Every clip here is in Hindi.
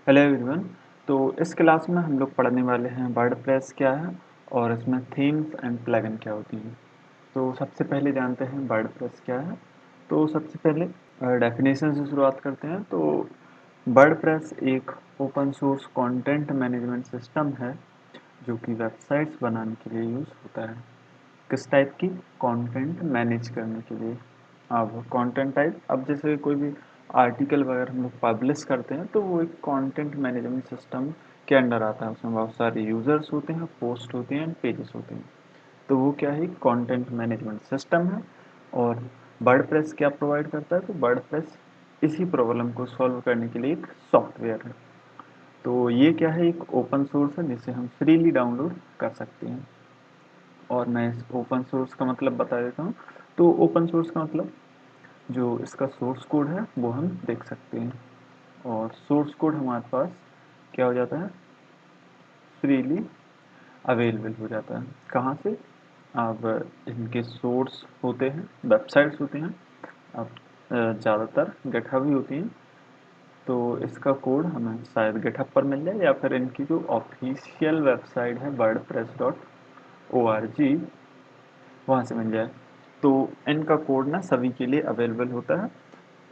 Hello everyone. तो इस क्लास में हम लोग पढ़ने वाले हैं वर्डप्रेस क्या है और इसमें थीम्स एंड प्लगइन क्या होती हैं। तो सबसे पहले जानते हैं वर्डप्रेस क्या है। तो सबसे पहले डेफिनेशन से शुरुआत करते हैं। तो वर्डप्रेस एक open source content management system है जो कि वेबसाइट्स बनाने के लिए यूज़ होता है। किस टाइप की? कंटेंट मैनेज करने के लिए। अब कंटेंट टाइप, अब जैसे कोई भी आर्टिकल वगैरह हम लोग पब्लिश करते हैं तो वो एक कंटेंट मैनेजमेंट सिस्टम के अंडर आता है। उसमें बहुत सारे यूज़र्स होते हैं, पोस्ट होते हैं, पेजेस होते हैं। तो वो क्या है? कंटेंट मैनेजमेंट सिस्टम है। और वर्डप्रेस क्या प्रोवाइड करता है? तो वर्डप्रेस इसी प्रॉब्लम को सॉल्व करने के लिए एक सॉफ्टवेयर है। तो ये क्या है? एक ओपन सोर्स है जिसे हम फ्रीली डाउनलोड कर सकते हैं। और मैं इस ओपन सोर्स का मतलब बता देता हूँ। तो ओपन सोर्स का मतलब जो इसका सोर्स कोड है वो हम देख सकते हैं। और सोर्स कोड हमारे पास क्या हो जाता है? फ्रीली अवेलेबल हो जाता है। कहाँ से? अब इनके सोर्स होते हैं, वेबसाइट्स होते हैं। अब ज़्यादातर गिटहब ही होती हैं। तो इसका कोड हमें शायद गिटहब पर मिल जाए या फिर इनकी जो ऑफिशियल वेबसाइट है wordpress.org वहाँ से मिल जाए। तो इनका कोड ना सभी के लिए अवेलेबल होता है।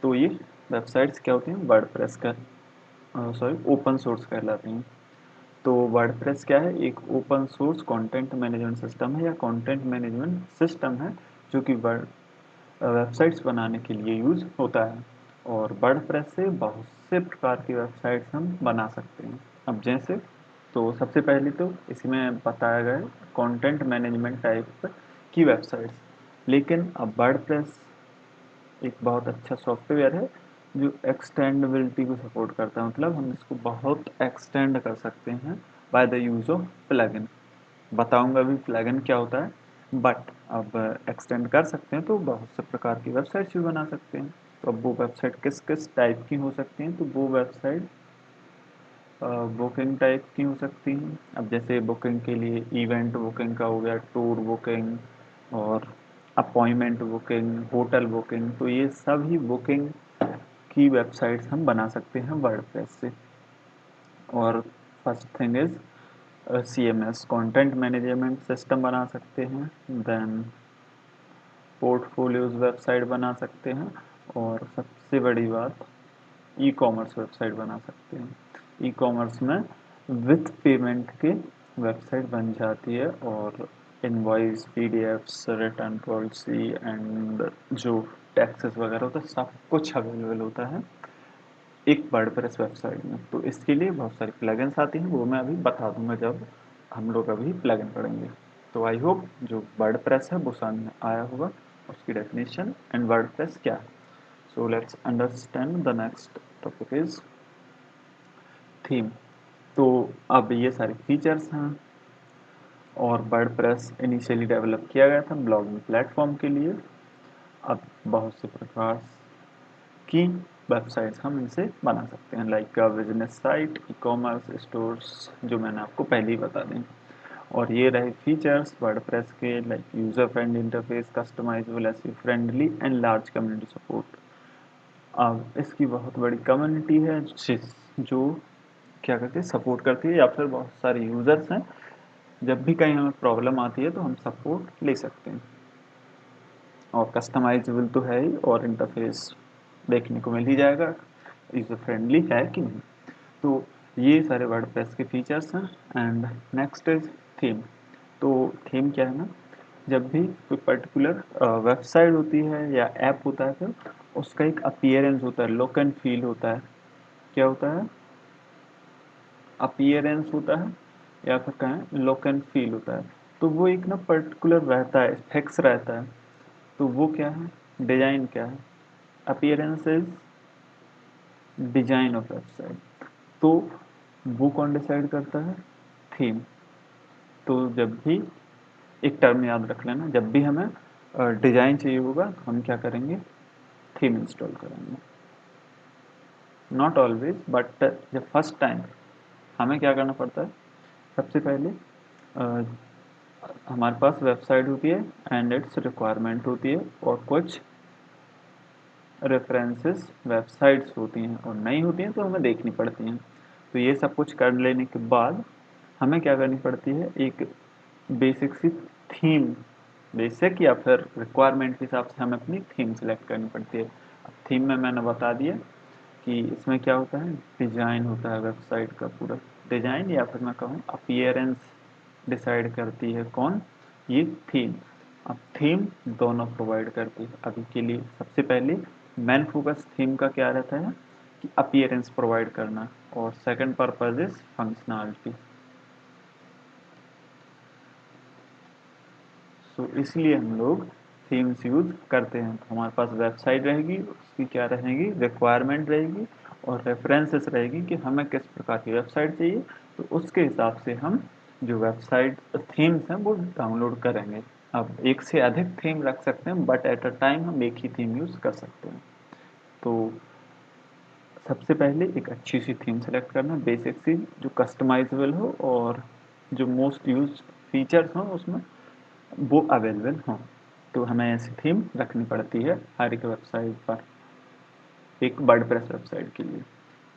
तो ये वेबसाइट्स क्या होती हैं? वर्डप्रेस का ओपन सोर्स कहलाती हैं। तो वर्डप्रेस क्या है? एक open source content management system है या कंटेंट मैनेजमेंट सिस्टम है जो कि वेबसाइट्स बनाने के लिए यूज़ होता है। और वर्डप्रेस से बहुत से प्रकार की वेबसाइट्स हम बना सकते हैं। अब जैसे, तो सबसे पहले तो इसमें बताया गया है कंटेंट मैनेजमेंट टाइप की वेबसाइट्स। लेकिन अब वर्डप्रेस एक बहुत अच्छा सॉफ्टवेयर है जो एक्सटेंडेबिलिटी को सपोर्ट करता है। मतलब हम इसको बहुत एक्सटेंड कर सकते हैं by the use of plugin. बताऊंगा अभी प्लगइन क्या होता है। बट अब एक्सटेंड कर सकते हैं तो बहुत से प्रकार की वेबसाइट्स भी बना सकते हैं। तो अब वो वेबसाइट किस किस टाइप की हो सकती हैं? तो वो वेबसाइट बुकिंग टाइप की हो सकती हैं। अब जैसे बुकिंग के लिए इवेंट बुकिंग का हो गया, टूर बुकिंग और अपॉइंटमेंट बुकिंग, होटल बुकिंग। तो ये सभी बुकिंग की वेबसाइट्स हम बना सकते हैं वर्डप्रेस से। और first thing is CMS content management system बना सकते हैं। देन पोर्टफोलियोज वेबसाइट बना सकते हैं। और सबसे बड़ी बात, ई कॉमर्स वेबसाइट बना सकते हैं। ई कॉमर्स में विथ पेमेंट के वेबसाइट बन जाती है। और invoice, PDFs, return policy and जो टैक्सेस वगैरह होता है सब कुछ अवेलेबल होता है एक वर्डप्रेस वेबसाइट में। तो इसके लिए बहुत सारी प्लगइन्स आती हैं, वो मैं अभी बता दूंगा जब हम लोग अभी प्लगइन पढ़ेंगे। तो आई होप जो वर्डप्रेस है वो समझ में आया होगा, उसकी डेफिनेशन एंड वर्डप्रेस क्या है। So let's understand the next topic is theme. तो अब ये सारे फीचर्स हैं। और वर्डप्रेस इनिशियली डेवलप किया गया था ब्लॉगिंग प्लेटफॉर्म के लिए। अब बहुत से प्रकार की वेबसाइट्स हम इनसे बना सकते हैं, like business site, e commerce stores, जो मैंने आपको पहले ही बता दें। और ये रहे फीचर्स वर्डप्रेस के, like user friendly interface, customisable, SEO friendly and large community support. अब इसकी बहुत बड़ी कम्युनिटी है जो क्या करती है? सपोर्ट करती है, या फिर बहुत सारे यूजर्स हैं। जब भी कहीं हमें प्रॉब्लम आती है तो हम सपोर्ट ले सकते हैं। और कस्टमाइजेबल तो है ही, और इंटरफेस देखने को मिल ही जाएगा यूजर फ्रेंडली है कि नहीं। तो ये सारे वर्डप्रेस के फीचर्स हैं। And next is theme. तो थीम क्या है ना, जब भी कोई पर्टिकुलर वेबसाइट होती है या ऐप होता है, फिर उसका एक अपीयरेंस होता है, लुक एंड फील होता है। क्या होता है? अपीयरेंस होता है या फिर कहें लुक एंड फील होता है। तो वो एक ना पर्टिकुलर रहता है, फिक्स रहता है। तो वो क्या है? डिजाइन क्या है? Appearance is design of website. तो वो कौन डिसाइड करता है? थीम। तो जब भी एक टर्म याद रख लेना, जब भी हमें डिजाइन चाहिए होगा तो हम क्या करेंगे? थीम इंस्टॉल करेंगे। नॉट ऑलवेज, बट जब फर्स्ट टाइम हमें क्या करना पड़ता है? सबसे पहले हमारे पास वेबसाइट होती है एंड इट्स रिक्वायरमेंट होती है, और कुछ रेफरेंसेस वेबसाइट्स होती हैं और नहीं होती हैं तो हमें देखनी पड़ती हैं। तो ये सब कुछ कर लेने के बाद हमें क्या करनी पड़ती है, एक बेसिक सी थीम, बेसिक या फिर रिक्वायरमेंट के हिसाब से हमें अपनी थीम सेलेक्ट करनी पड़ती है। अब थीम में मैंने बता दिया कि इसमें क्या होता है, डिज़ाइन होता है वेबसाइट का पूरा डिज़ाइन, या फिर मैं कहूँ अपीयरेंस डिसाइड करती है कौन, ये थीम। अब थीम दोनों प्रोवाइड करती है। अभी के लिए सबसे पहले मेन फोकस थीम का क्या रहता है कि अपीयरेंस प्रोवाइड करना, और सेकंड पर्पज इज फंक्शनलिटी। सो इसलिए हम लोग थीम्स यूज करते हैं। तो हमारे पास वेबसाइट रहेगी, उसकी क्या रहेगी, रिक्वायरमेंट रहेगी और रेफरेंसेस रहेगी कि हमें किस प्रकार की वेबसाइट चाहिए, तो उसके हिसाब से हम जो वेबसाइट थीम्स हैं वो डाउनलोड करेंगे। अब एक से अधिक थीम रख सकते हैं, बट एट अ टाइम हम एक ही थीम यूज़ कर सकते हैं। तो सबसे पहले एक अच्छी सी थीम सेलेक्ट करना, बेसिक सी, जो कस्टमाइजेबल हो और जो मोस्ट यूज फीचर्स हों उसमें वो अवेलेबल हों। तो हमें ऐसी थीम रखनी पड़ती है हर एक वेबसाइट पर, एक वर्डप्रेस वेबसाइट के लिए।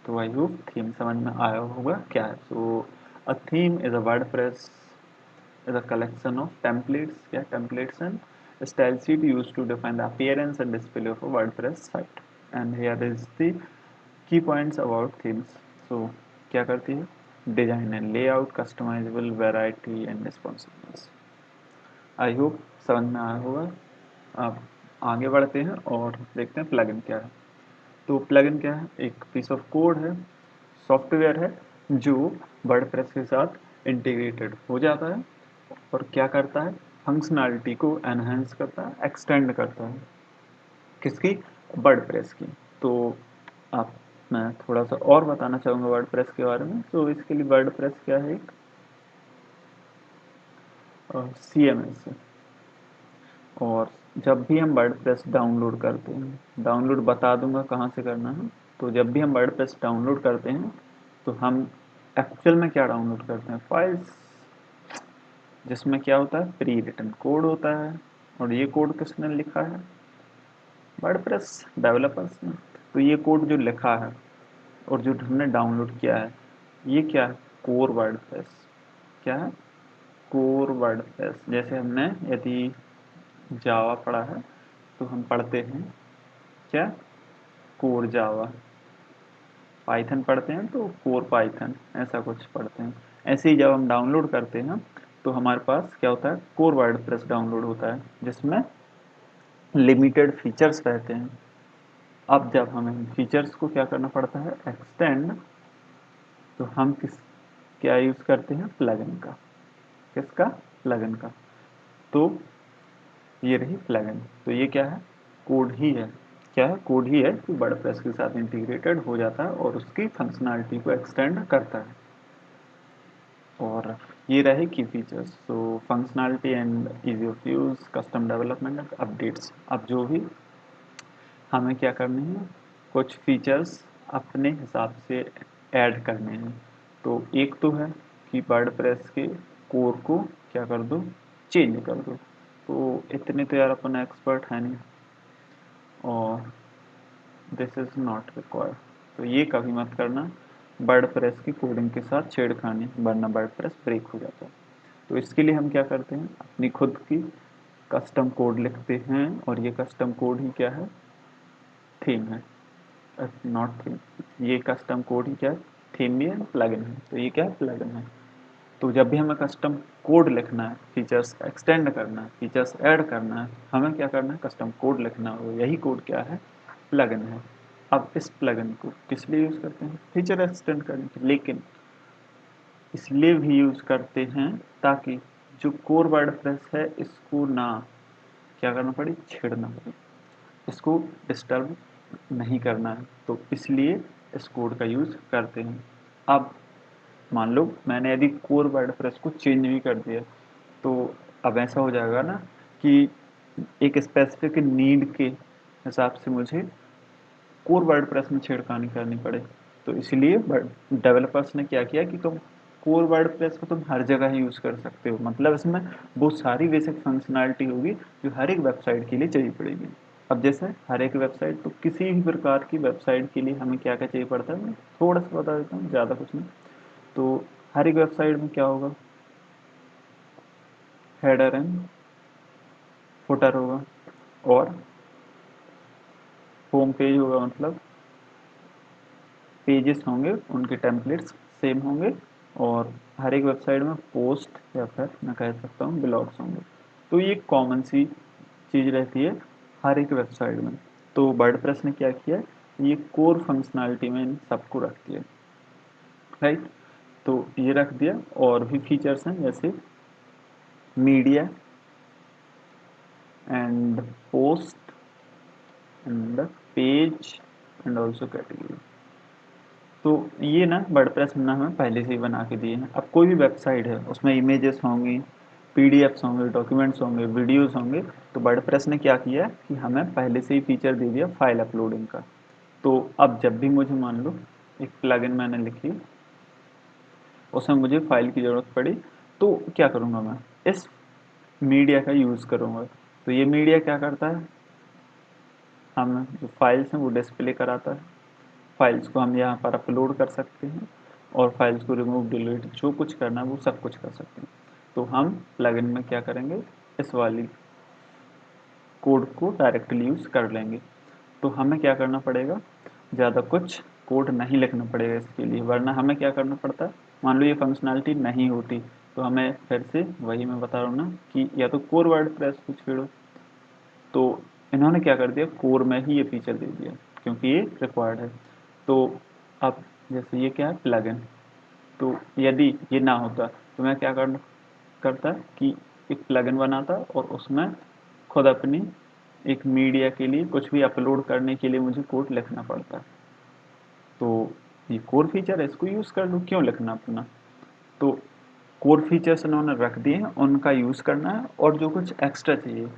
तो आई होप थीम समझ में आया होगा क्या है। So a theme is a WordPress is a collection of templates, yeah, templates and style sheet used to define the appearance and display of a WordPress site. And here is the key points about themes. So क्या करती है, design and layout, customisable, variety and responsiveness. I hope समझ में आया होगा। अब आगे बढ़ते हैं और देखते हैं प्लगइन क्या है। तो प्लगइन क्या है, एक पीस ऑफ कोड है, सॉफ्टवेयर है जो वर्डप्रेस के साथ इंटीग्रेटेड हो जाता है और क्या करता है, फंक्शनैलिटी को एनहांस करता है, एक्सटेंड करता है, किसकी, वर्डप्रेस की। तो आप, मैं थोड़ा सा और बताना चाहूँगा वर्डप्रेस के बारे में। तो इसके लिए वर्डप्रेस क्या है, एक CMS है। और जब भी हम वर्डप्रेस डाउनलोड करते हैं, डाउनलोड बता दूंगा कहाँ से करना है। तो जब भी हम वर्डप्रेस डाउनलोड करते हैं तो हम एक्चुअल में क्या डाउनलोड करते हैं, फाइल्स, जिसमें क्या होता है, प्री रिटन कोड होता है। और ये कोड किसने लिखा है, वर्डप्रेस डेवलपर्स ने। तो ये कोड जो लिखा है और जो हमने डाउनलोड किया है, ये क्या है, कोर वर्डप्रेस। क्या है, कोर वर्डप्रेस। जैसे हमने यदि जावा पढ़ा है तो हम पढ़ते हैं क्या, कोर जावा। पाइथन पढ़ते हैं तो कोर पाइथन, ऐसा कुछ पढ़ते हैं। ऐसे ही जब हम डाउनलोड करते हैं तो हमारे पास क्या होता है, कोर वर्डप्रेस डाउनलोड होता है जिसमें लिमिटेड फीचर्स रहते हैं। अब जब हमें फीचर्स को क्या करना पड़ता है, एक्सटेंड, तो हम क्या यूज़ करते हैं, प्लगइन का। किसका, प्लगइन का। तो ये रही प्लगइन। तो ये क्या है, कोड ही है। क्या है, कोड ही है जो वर्डप्रेस के साथ इंटीग्रेटेड हो जाता है और उसकी फंक्शनैलिटी को एक्सटेंड करता है। और ये रहे की फीचर्स। तो functionality and easy of use, custom development, updates. अब जो भी हमें क्या करने हैं, कुछ फीचर्स अपने हिसाब से ऐड करने हैं। तो एक तो है कि वर्डप्रेस के कोर को क्या कर दो, चेंज कर दो। तो इतने तो यार अपन एक्सपर्ट है नहीं, और दिस इज़ नॉट रिक्वायर्ड। तो ये कभी मत करना वर्डप्रेस की कोडिंग के साथ छेड़खानी, वरना वर्डप्रेस ब्रेक हो जाता है। तो इसके लिए हम क्या करते हैं, अपनी खुद की कस्टम कोड लिखते हैं, और ये कस्टम कोड ही क्या है, थीम है। नॉट थीम, ये कस्टम कोड ही क्या है, थीम भी है, प्लगइन है। तो ये क्या है, प्लगइन है। तो जब भी हमें कस्टम कोड लिखना है, फीचर्स एक्सटेंड करना है, फीचर्स ऐड करना है, हमें क्या करना है, कस्टम कोड लिखना है। और यही कोड क्या है, प्लगइन है। अब इस प्लगइन को किस लिए यूज़ करते हैं, फीचर एक्सटेंड करने के, लेकिन इसलिए भी यूज़ करते हैं ताकि जो कोर वर्डप्रेस है इसको ना क्या करना पड़े, छेड़ना पड़े, इसको डिस्टर्ब नहीं करना है। तो इसलिए इस कोड का यूज़ करते हैं। अब मान लो मैंने यदि कोर वर्डप्रेस को चेंज भी कर दिया, तो अब ऐसा हो जाएगा ना कि एक स्पेसिफिक नीड के हिसाब से मुझे कोर वर्डप्रेस में छेड़खानी करनी पड़े। तो इसलिए डेवलपर्स ने क्या किया कि तुम कोर वर्डप्रेस को तुम हर जगह ही यूज़ कर सकते हो। मतलब इसमें वो सारी बेसिक फंक्शनैलिटी होगी जो हर एक वेबसाइट के लिए चाहिए पड़ेगी। अब जैसे हर एक वेबसाइट, तो किसी भी प्रकार की वेबसाइट के लिए हमें क्या क्या चाहिए पड़ता है, मैं थोड़ा सा बता देता हूँ, ज़्यादा कुछ नहीं। तो हर एक वेबसाइट में क्या होगा, हेडर एंड फुटर होगा, और होम पेज होगा, मतलब पेजेस होंगे, उनके टेम्पलेट्स सेम होंगे, और हर एक वेबसाइट में पोस्ट या फिर मैं कह सकता हूँ ब्लॉग्स होंगे। तो ये कॉमन सी चीज़ रहती है हर एक वेबसाइट में। तो वर्डप्रेस ने क्या किया है, ये कोर फंक्शनैलिटी में इन सबको रख दिया, राइट। तो ये रख दिया, और भी फीचर्स हैं जैसे media and post and page and also category. तो ये ना वर्डप्रेस ने हमें पहले से ही बना के दिए हैं। अब कोई भी वेबसाइट है, उसमें इमेजेस होंगी, पीडीएफ्स होंगे, डॉक्यूमेंट्स होंगे, वीडियोस होंगे, तो वर्डप्रेस ने क्या किया कि हमें पहले से ही फीचर दे दिया फाइल अपलोडिंग का। तो अब जब भी मुझे मान लो एक प्लगइन मैंने लिखी, उसमें मुझे फाइल की ज़रूरत पड़ी, तो क्या करूँगा, मैं इस मीडिया का यूज़ करूँगा। तो ये मीडिया क्या करता है, हम जो फाइल्स हैं वो डिस्प्ले कराता है, फाइल्स को हम यहाँ पर अपलोड कर सकते हैं, और फाइल्स को रिमूव डिलीट जो कुछ करना है वो सब कुछ कर सकते हैं। तो हम प्लगइन में क्या करेंगे, इस वाली कोड को डायरेक्टली यूज़ कर लेंगे। तो हमें क्या करना पड़ेगा, ज़्यादा कुछ कोड नहीं लिखना पड़ेगा इसके लिए, वरना हमें क्या करना पड़ता है, मान लो ये फंक्शनैलिटी नहीं होती, तो हमें फिर से वही मैं बता रहा हूँ ना कि या तो कोर वर्डप्रेस को छेड़ो। तो इन्होंने क्या कर दिया, कोर में ही ये फीचर दे दिया क्योंकि ये रिक्वायर्ड है। तो अब जैसे ये क्या है, प्लगइन, तो यदि ये ना होता तो मैं क्या करता कि एक प्लगइन बनाता, और उसमें खुद अपनी एक मीडिया के लिए कुछ भी अपलोड करने के लिए मुझे कोड लिखना पड़ता। तो ये कोर फीचर है, इसको यूज़ कर लूँ, क्यों लिखना अपना। तो कोर फीचर्स इन्होंने रख दिए हैं, उनका यूज़ करना है, और जो कुछ एक्स्ट्रा चाहिए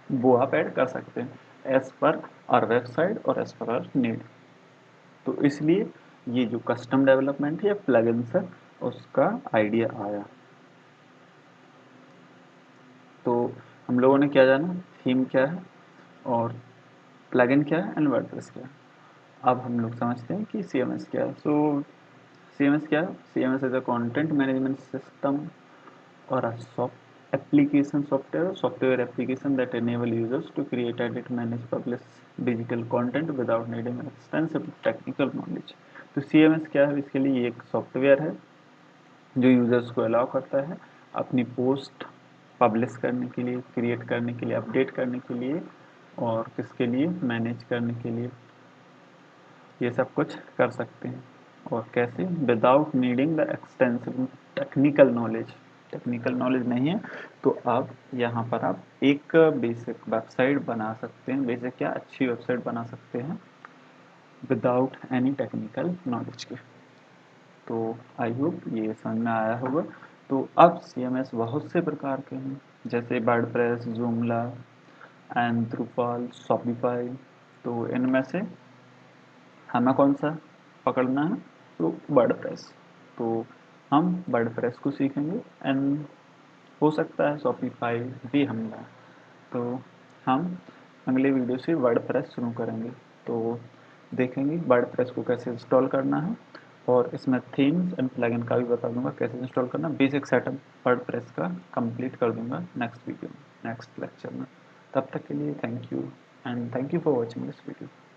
वो आप ऐड कर सकते हैं एज़ पर आवर वेबसाइट और एज़ पर आवर नीड। तो इसलिए ये जो कस्टम डेवलपमेंट है या प्लगइन है, उसका आइडिया आया। तो हम लोगों ने क्या जाना, थीम क्या है और प्लगइन क्या है एंड वर्डप्रेस क्या है। अब हम लोग समझते हैं कि CMS क्या है। सो CMS क्या है, CMS is a content management system or a software application that enable users to create, edit, manage, publish digital content without needing extensive technical knowledge। तो CMS क्या है, इसके लिए एक सॉफ्टवेयर है जो यूजर्स को अलाउ करता है अपनी पोस्ट पब्लिश करने के लिए, क्रिएट करने के लिए, अपडेट करने के लिए, और किसके लिए, मैनेज करने के लिए, ये सब कुछ कर सकते हैं। और कैसे, without needing the extensive technical knowledge. Technical knowledge नहीं है तो आप यहाँ पर आप एक बेसिक वेबसाइट बना सकते हैं, बेसिक क्या, अच्छी वेबसाइट बना सकते हैं विदाउट एनी टेक्निकल नॉलेज के। तो आई होप ये समझ में आया होगा। तो अब CMS बहुत से प्रकार के हैं, जैसे वर्डप्रेस, जूमला एंड द्रुपाल, शॉपिफाई। तो इनमें से हमें कौन सा पकड़ना है, तो वर्डप्रेस। तो हम वर्डप्रेस को सीखेंगे, एंड हो सकता है शॉपिफाई भी हम लें। तो हम अगले वीडियो से वर्डप्रेस शुरू करेंगे, तो देखेंगे वर्डप्रेस को कैसे इंस्टॉल करना है, और इसमें थीम्स एंड प्लगइन का भी बता दूंगा कैसे इंस्टॉल करना, बेसिक सेटअप वर्डप्रेस का कंप्लीट कर दूंगा नेक्स्ट वीडियो में, नेक्स्ट लेक्चर में। तब तक के लिए thank you, and thank you for watching this video.